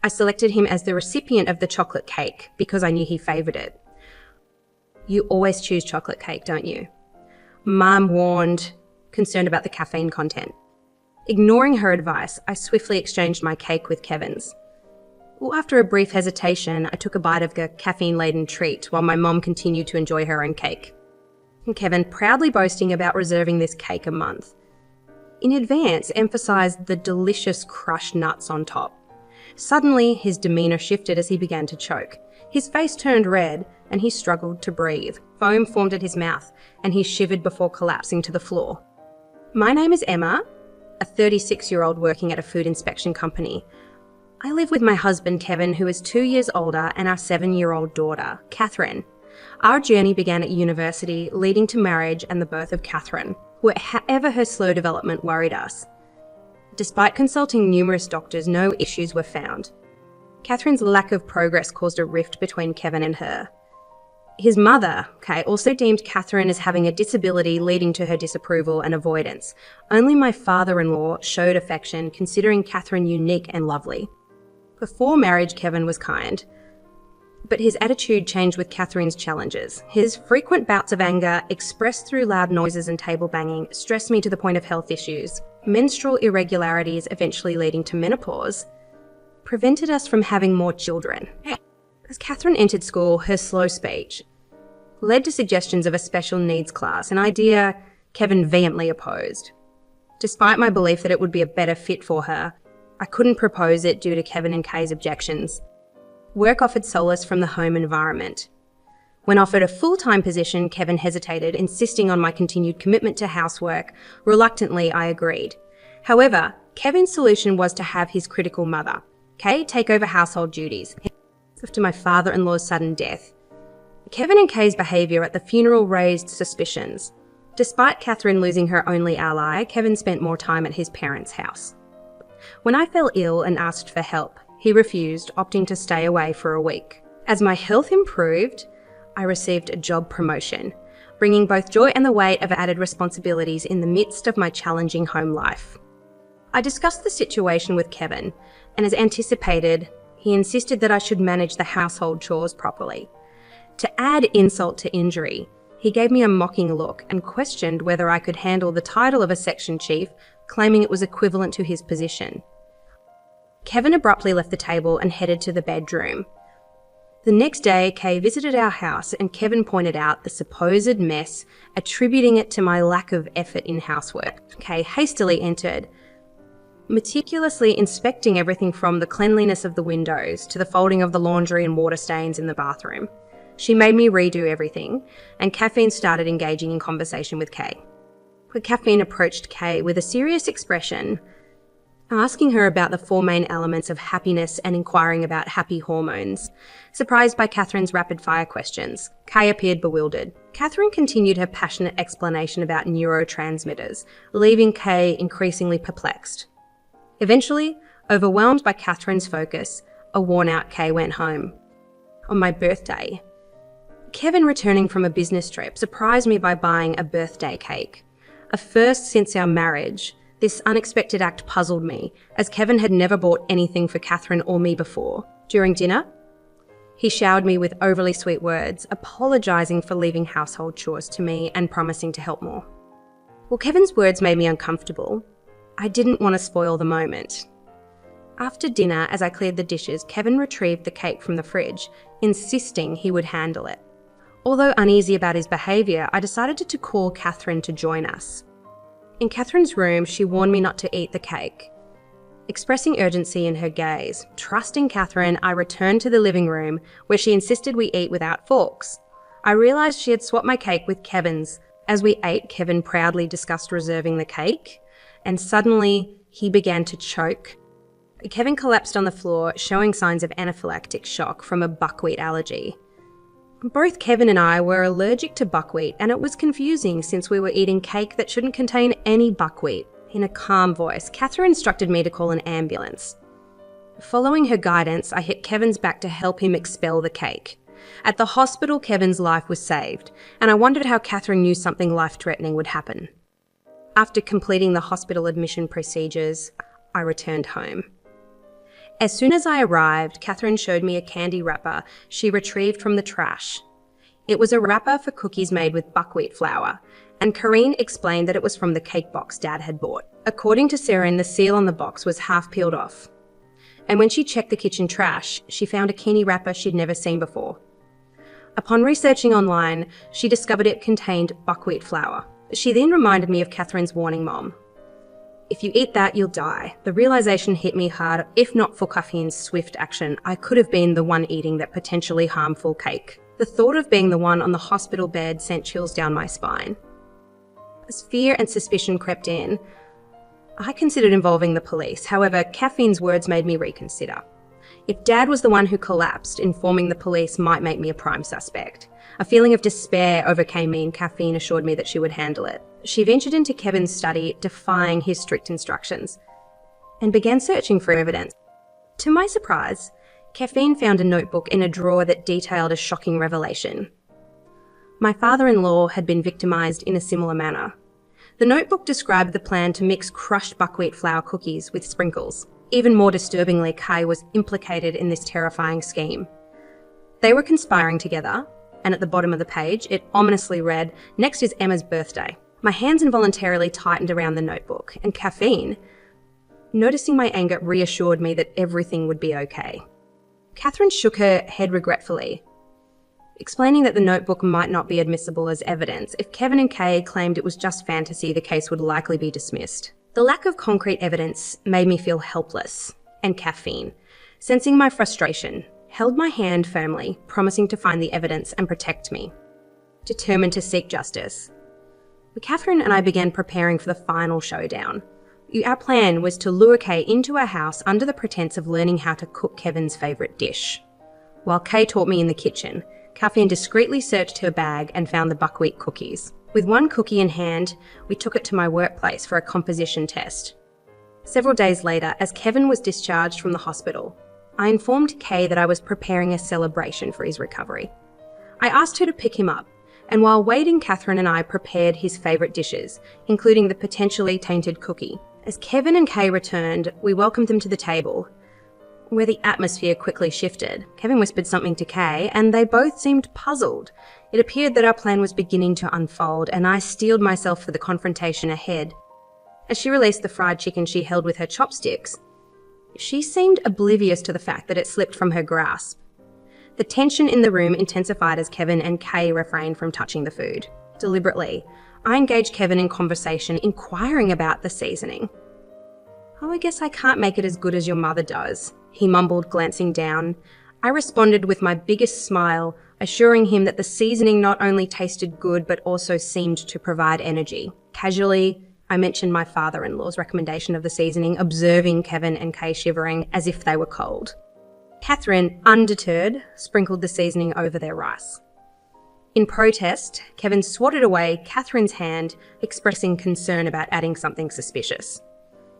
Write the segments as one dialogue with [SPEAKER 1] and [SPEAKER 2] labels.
[SPEAKER 1] I selected him as the recipient of the chocolate cake because I knew he favoured it. You always choose chocolate cake, don't you? Mum warned, concerned about the caffeine content. Ignoring her advice, I swiftly exchanged my cake with Kevin's. Well, after a brief hesitation, I took a bite of the caffeine-laden treat while my mom continued to enjoy her own cake. And Kevin, proudly boasting about reserving this cake a month, in advance emphasised the delicious crushed nuts on top. Suddenly, his demeanour shifted as he began to choke. His face turned red and he struggled to breathe. Foam formed at his mouth and he shivered before collapsing to the floor. My name is Emma, a 36-year-old working at a food inspection company. I live with my husband, Kevin, who is 2 years older, and our 7-year-old daughter, Catherine. Our journey began at university, leading to marriage and the birth of Catherine. However, her slow development worried us. Despite consulting numerous doctors, no issues were found. Catherine's lack of progress caused a rift between Kevin and her. His mother, Kay, also deemed Catherine as having a disability, leading to her disapproval and avoidance. Only my father-in-law showed affection, considering Catherine unique and lovely. Before marriage, Kevin was kind, but his attitude changed with Catherine's challenges. His frequent bouts of anger, expressed through loud noises and table banging, stressed me to the point of health issues. Menstrual irregularities, eventually leading to menopause, prevented us from having more children. As Catherine entered school, her slow speech led to suggestions of a special needs class, an idea Kevin vehemently opposed. Despite my belief that it would be a better fit for her, I couldn't propose it due to Kevin and Kay's objections. Work offered solace from the home environment. When offered a full-time position, Kevin hesitated, insisting on my continued commitment to housework. Reluctantly, I agreed. However, Kevin's solution was to have his critical mother, Kay, take over household duties. After my father-in-law's sudden death, Kevin and Kay's behaviour at the funeral raised suspicions. Despite Catherine losing her only ally, Kevin spent more time at his parents' house. When I fell ill and asked for help, he refused, opting to stay away for a week. As my health improved, I received a job promotion, bringing both joy and the weight of added responsibilities in the midst of my challenging home life. I discussed the situation with Kevin, and as anticipated, he insisted that I should manage the household chores properly. To add insult to injury, he gave me a mocking look and questioned whether I could handle the title of a section chief, claiming it was equivalent to his position. Kevin abruptly left the table and headed to the bedroom. The next day, Kay visited our house and Kevin pointed out the supposed mess, attributing it to my lack of effort in housework. Kay hastily entered, meticulously inspecting everything from the cleanliness of the windows to the folding of the laundry and water stains in the bathroom. She made me redo everything, and Caffeine started engaging in conversation with Kay. Caffeine approached Kay with a serious expression, asking her about the 4 main elements of happiness and inquiring about happy hormones. Surprised by Catherine's rapid-fire questions, Kay appeared bewildered. Catherine continued her passionate explanation about neurotransmitters, leaving Kay increasingly perplexed. Eventually, overwhelmed by Catherine's focus, a worn-out Kay went home. On my birthday, Kevin, returning from a business trip, surprised me by buying a birthday cake. A first since our marriage, this unexpected act puzzled me, as Kevin had never bought anything for Catherine or me before. During dinner, he showered me with overly sweet words, apologising for leaving household chores to me and promising to help more. While Kevin's words made me uncomfortable, I didn't want to spoil the moment. After dinner, as I cleared the dishes, Kevin retrieved the cake from the fridge, insisting he would handle it. Although uneasy about his behaviour, I decided to call Catherine to join us. In Catherine's room, she warned me not to eat the cake, expressing urgency in her gaze. Trusting Catherine, I returned to the living room, where she insisted we eat without forks. I realised she had swapped my cake with Kevin's. As we ate, Kevin proudly discussed reserving the cake, and suddenly he began to choke. Kevin collapsed on the floor, showing signs of anaphylactic shock from a buckwheat allergy. Both Kevin and I were allergic to buckwheat, and it was confusing since we were eating cake that shouldn't contain any buckwheat. In a calm voice, Catherine instructed me to call an ambulance. Following her guidance, I hit Kevin's back to help him expel the cake. At the hospital, Kevin's life was saved, and I wondered how Catherine knew something life-threatening would happen. After completing the hospital admission procedures, I returned home. As soon as I arrived, Catherine showed me a candy wrapper she retrieved from the trash. It was a wrapper for cookies made with buckwheat flour, and Corinne explained that it was from the cake box Dad had bought. According to Seren, the seal on the box was half peeled off. And when she checked the kitchen trash, she found a candy wrapper she'd never seen before. Upon researching online, she discovered it contained buckwheat flour. She then reminded me of Catherine's warning mom. If you eat that, you'll die. The realization hit me hard. If not for Caffeine's swift action, I could have been the one eating that potentially harmful cake. The thought of being the one on the hospital bed sent chills down my spine. As fear and suspicion crept in, I considered involving the police. However, Caffeine's words made me reconsider. If Dad was the one who collapsed, informing the police might make me a prime suspect. A feeling of despair overcame me, and Caffeine assured me that she would handle it. She ventured into Kevin's study, defying his strict instructions, and began searching for evidence. To my surprise, Caffeine found a notebook in a drawer that detailed a shocking revelation. My father-in-law had been victimized in a similar manner. The notebook described the plan to mix crushed buckwheat flour cookies with sprinkles. Even more disturbingly, Kai was implicated in this terrifying scheme. They were conspiring together, and at the bottom of the page, it ominously read, "Next is Emma's birthday." My hands involuntarily tightened around the notebook, and Caffeine, noticing my anger, reassured me that everything would be okay. Catherine shook her head regretfully, explaining that the notebook might not be admissible as evidence. If Kevin and Kay claimed it was just fantasy, the case would likely be dismissed. The lack of concrete evidence made me feel helpless, and Caffeine, sensing my frustration, held my hand firmly, promising to find the evidence and protect me, determined to seek justice. Catherine and I began preparing for the final showdown. Our plan was to lure Kay into our house under the pretense of learning how to cook Kevin's favourite dish. While Kay taught me in the kitchen, Caffeine discreetly searched her bag and found the buckwheat cookies. With one cookie in hand, we took it to my workplace for a composition test. Several days later, as Kevin was discharged from the hospital, I informed Kay that I was preparing a celebration for his recovery. I asked her to pick him up, and while waiting, Catherine and I prepared his favourite dishes, including the potentially tainted cookie. As Kevin and Kay returned, we welcomed them to the table, where the atmosphere quickly shifted. Kevin whispered something to Kay, and they both seemed puzzled. It appeared that our plan was beginning to unfold, and I steeled myself for the confrontation ahead. As she released the fried chicken she held with her chopsticks, she seemed oblivious to the fact that it slipped from her grasp. The tension in the room intensified as Kevin and Kay refrained from touching the food. Deliberately, I engaged Kevin in conversation, inquiring about the seasoning. "Oh, I guess I can't make it as good as your mother does," he mumbled, glancing down. I responded with my biggest smile, assuring him that the seasoning not only tasted good but also seemed to provide energy. Casually, I mentioned my father-in-law's recommendation of the seasoning, observing Kevin and Kay shivering as if they were cold. Catherine, undeterred, sprinkled the seasoning over their rice. In protest, Kevin swatted away Catherine's hand, expressing concern about adding something suspicious.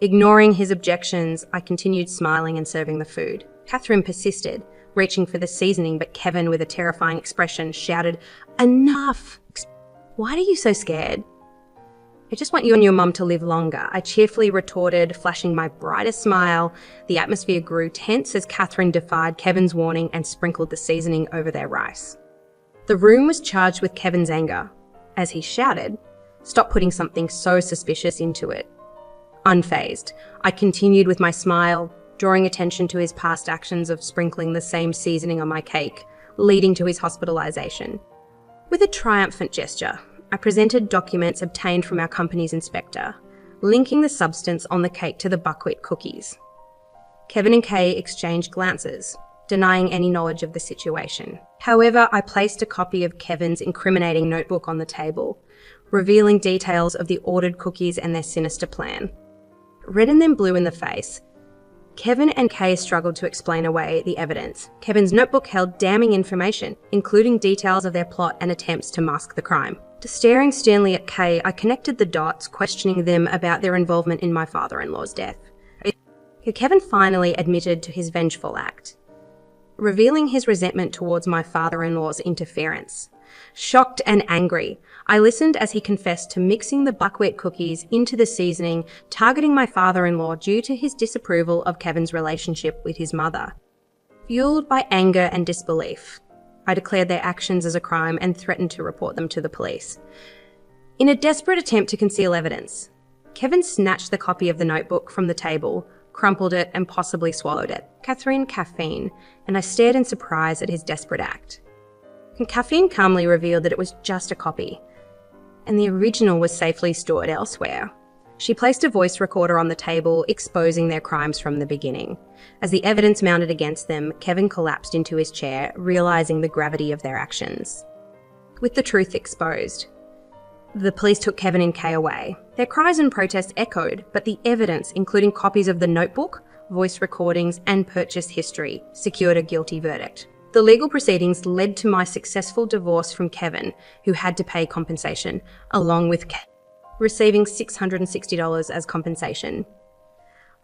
[SPEAKER 1] Ignoring his objections, I continued smiling and serving the food. Catherine persisted, reaching for the seasoning, but Kevin, with a terrifying expression, shouted, "Enough! Why are you so scared?" "I just want you and your mum to live longer," I cheerfully retorted, flashing my brightest smile. The atmosphere grew tense as Catherine defied Kevin's warning and sprinkled the seasoning over their rice. The room was charged with Kevin's anger, as he shouted, "Stop putting something so suspicious into it." Unfazed, I continued with my smile, drawing attention to his past actions of sprinkling the same seasoning on my cake, leading to his hospitalization. With a triumphant gesture, I presented documents obtained from our company's inspector, linking the substance on the cake to the buckwheat cookies. Kevin and Kay exchanged glances, denying any knowledge of the situation. However, I placed a copy of Kevin's incriminating notebook on the table, revealing details of the ordered cookies and their sinister plan. Red and then blue in the face, Kevin and Kay struggled to explain away the evidence. Kevin's notebook held damning information, including details of their plot and attempts to mask the crime. Staring sternly at Kay, I connected the dots, questioning them about their involvement in my father-in-law's death. Kevin finally admitted to his vengeful act, revealing his resentment towards my father-in-law's interference. Shocked and angry, I listened as he confessed to mixing the buckwheat cookies into the seasoning, targeting my father-in-law due to his disapproval of Kevin's relationship with his mother. Fueled by anger and disbelief, I declared their actions as a crime and threatened to report them to the police. In a desperate attempt to conceal evidence, Kevin snatched the copy of the notebook from the table, crumpled it, and possibly swallowed it. Catherine caffeine, and I stared in surprise at his desperate act. Caffeine calmly revealed that it was just a copy, and the original was safely stored elsewhere. She placed a voice recorder on the table, exposing their crimes from the beginning. As the evidence mounted against them, Kevin collapsed into his chair, realizing the gravity of their actions. With the truth exposed, the police took Kevin and Kay away. Their cries and protests echoed, but the evidence, including copies of the notebook, voice recordings, and purchase history, secured a guilty verdict. The legal proceedings led to my successful divorce from Kevin, who had to pay compensation, along with receiving $660 as compensation.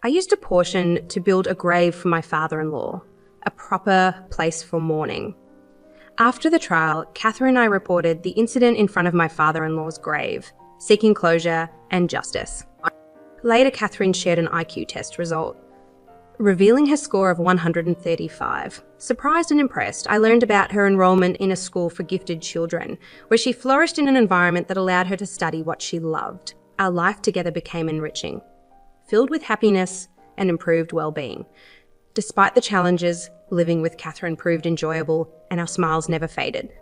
[SPEAKER 1] I used a portion to build a grave for my father-in-law, a proper place for mourning. After the trial, Catherine and I reported the incident in front of my father-in-law's grave, seeking closure and justice. Later, Catherine shared an IQ test result, revealing her score of 135. Surprised and impressed, I learned about her enrollment in a school for gifted children, where she flourished in an environment that allowed her to study what she loved. Our life together became enriching, filled with happiness and improved well-being. Despite the challenges, living with Catherine proved enjoyable, and our smiles never faded.